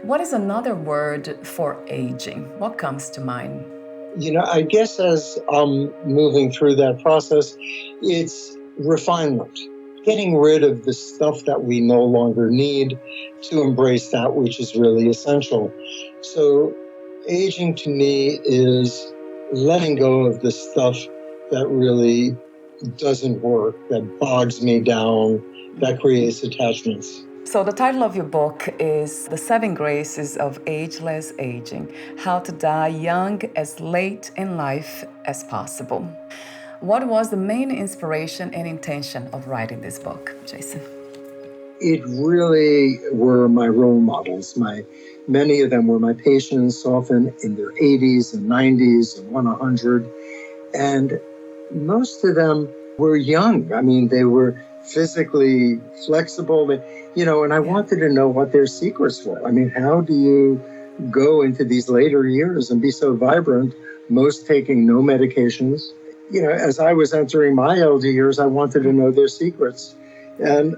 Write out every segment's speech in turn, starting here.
What is another word for aging? What comes to mind? I guess as I'm moving through that process, it's refinement, getting rid of the stuff that we no longer need to embrace that which is really essential. So aging to me is letting go of the stuff that really doesn't work, that bogs me down, that creates attachments. So the title of your book is The 7 Graces of Ageless Aging: How to Die Young as Late in Life as Possible. What was the main inspiration and intention of writing this book, Jason? It really were my role models. Many of them were my patients, often in their 80s and 90s and 100. And most of them were young. I mean, they were physically flexible, and I wanted to know what their secrets were. I mean, how do you go into these later years and be so vibrant, most taking no medications? As I was entering my elder years, I wanted to know their secrets. And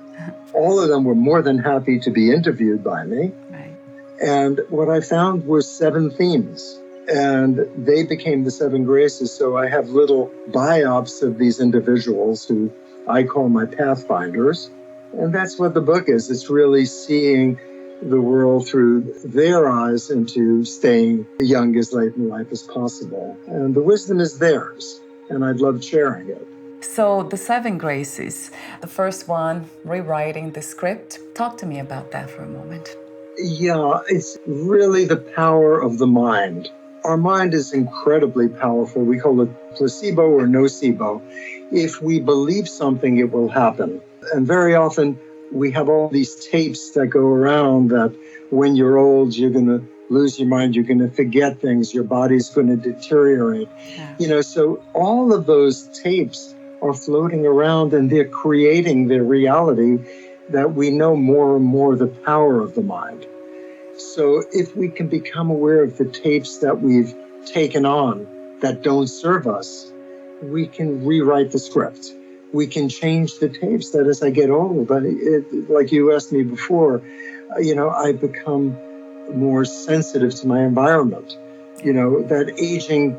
all of them were more than happy to be interviewed by me. Right. And what I found were 7 themes. And they became the 7 graces. So I have little biops of these individuals who I call my pathfinders. And that's what the book is. It's really seeing the world through their eyes into staying young as late in life as possible. And the wisdom is theirs. And I'd love sharing it. So the 7 graces, the first one, rewriting the script. Talk to me about that for a moment. Yeah, it's really the power of the mind. Our mind is incredibly powerful. We call it placebo or nocebo. If we believe something, it will happen. And very often we have all these tapes that go around that when you're old, you're going to lose your mind, you're going to forget things, your body's going to deteriorate. Yeah. So all of those tapes are floating around and they're creating their reality that we know more and more the power of the mind. So if we can become aware of the tapes that we've taken on that don't serve us, we can rewrite the script. We can change the tapes that as I get older, but like you asked me before, I become more sensitive to my environment. That aging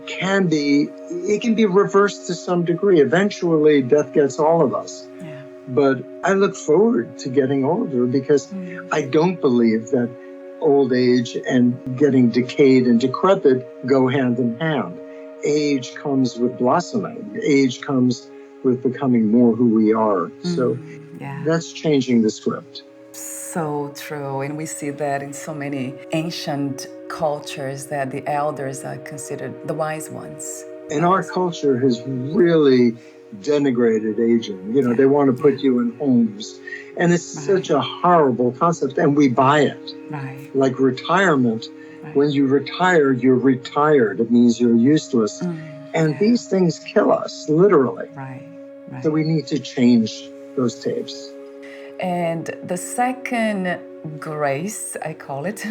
can be reversed to some degree. Eventually, death gets all of us. Yeah. But I look forward to getting older because I don't believe that old age and getting decayed and decrepit go hand in hand. Age comes with blossoming. Age comes with becoming more who we are. So that's changing the script. So true. And we see that in so many ancient cultures that the elders are considered the wise ones. And our culture has really denigrated aging. They want to put you in homes. And it's such a horrible concept. And we buy it. Right. Like retirement. Right. When you retire, you're retired. It means you're useless. And these things kill us, literally. Right. So we need to change those tapes. And the second grace, I call it,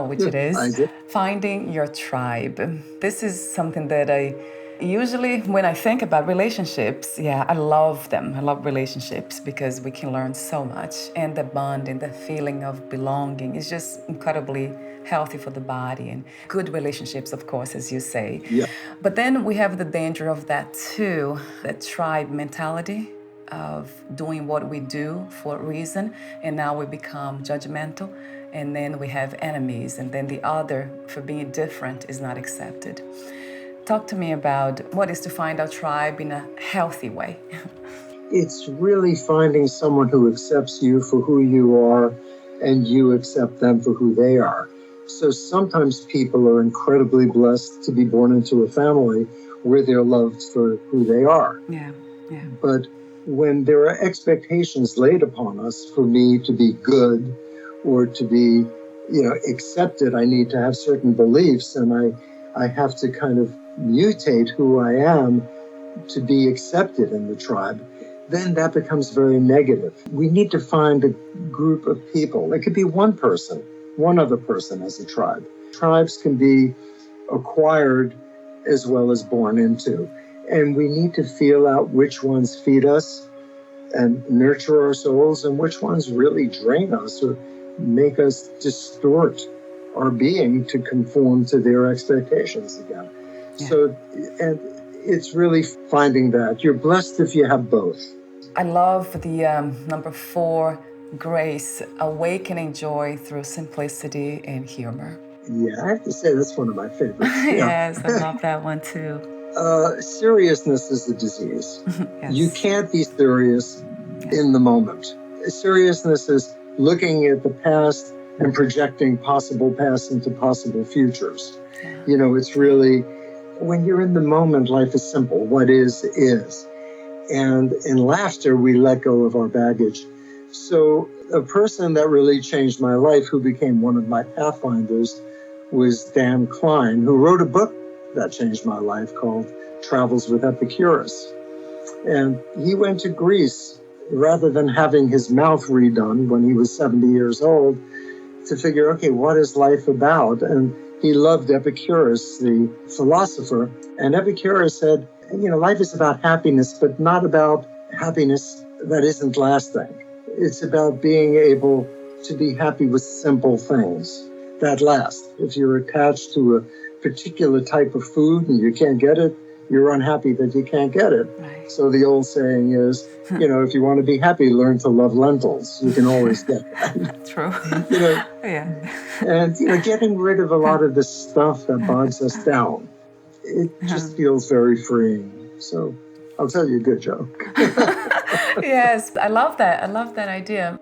which it is, finding your tribe. This is something that I usually, when I think about relationships, I love them. I love relationships because we can learn so much. And the bond and the feeling of belonging is just incredibly healthy for the body. And good relationships, of course, as you say. Yeah. But then we have the danger of that too, that tribe mentality of doing what we do for a reason, and now we become judgmental, and then we have enemies, and then the other for being different is not accepted. Talk to me about what is to find our tribe in a healthy way. It's really finding someone who accepts you for who you are and you accept them for who they are. So sometimes people are incredibly blessed to be born into a family where they're loved for who they are. Yeah. But when there are expectations laid upon us for me to be good or to be, accepted, I need to have certain beliefs, and I have to kind of mutate who I am to be accepted in the tribe, then that becomes very negative. We need to find a group of people. It could be one person, one other person as a tribe. Tribes can be acquired as well as born into. And we need to feel out which ones feed us and nurture our souls and which ones really drain us or make us distort our being to conform to their expectations again. Yeah. So, and it's really finding that. You're blessed if you have both. I love the number 4, grace, awakening joy through simplicity and humor. Yeah, I have to say that's one of my favorites. Yes, I love that one too. Seriousness is a disease. Yes. You can't be serious in the moment. Seriousness is looking at the past and projecting possible past into possible futures. Yeah. You know, it's really, when you're in the moment, life is simple. What is, is. And in laughter, we let go of our baggage. So a person that really changed my life, who became one of my pathfinders, was Dan Klein, who wrote a book that changed my life called Travels with Epicurus. And he went to Greece rather than having his mouth redone when he was 70 years old to figure, okay, what is life about? And he loved Epicurus, the philosopher. And Epicurus said, you know, life is about happiness, but not about happiness that isn't lasting. It's about being able to be happy with simple things that last. If you're attached to a particular type of food and you can't get it, you're unhappy that you can't get it. Right. So the old saying is, you know, if you want to be happy, learn to love lentils. You can always get that. True. You know, yeah. And, you know, getting rid of a lot of the stuff that bogs us down, it just feels very freeing. So I'll tell you a good joke. Yes, I love that. I love that idea.